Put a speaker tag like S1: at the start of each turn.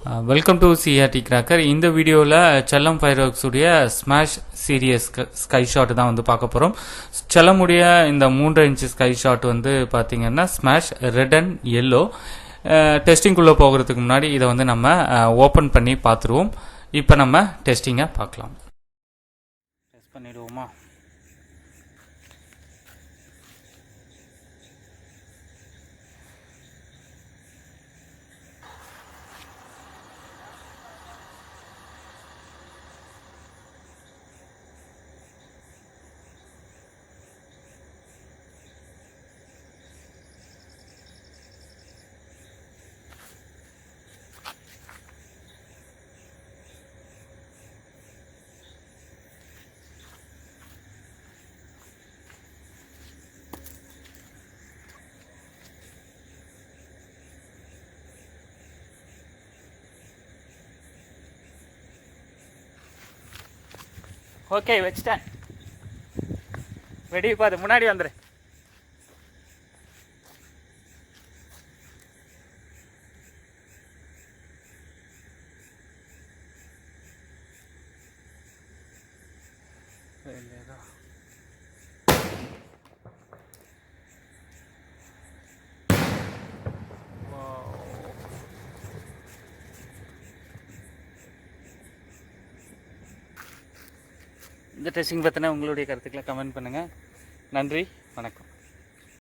S1: Welcome to CRT cracker. இந்த வீடியோவில் செல்லம் ஃபயர்வொர்க்ஸ் உடைய ஸ்மாஷ் சீரியஸ் ஸ்கை ஷாட் தான் வந்து பார்க்க போகிறோம். செல்லமுடைய இந்த 3 இன்ச்சு ஸ்கை ஷாட் வந்து பார்த்தீங்கன்னா ஸ்மாஷ் ரெட் அண்ட் எல்லோ. டெஸ்டிங்குள்ளே போகிறதுக்கு முன்னாடி இதை வந்து நம்ம ஓப்பன் பண்ணி பார்த்துருவோம். இப்போ நம்ம டெஸ்டிங்கை பார்க்கலாம். டெஸ்ட் பண்ணிடுவோமா? ஓகே, வச்சுட்டேன். வெடி பார்த்து முன்னாடி வந்துடு. இந்த டெஸ்டிங் பற்றின உங்களுடைய கருத்துக்களை கமெண்ட் பண்ணுங்கள். நன்றி, வணக்கம்.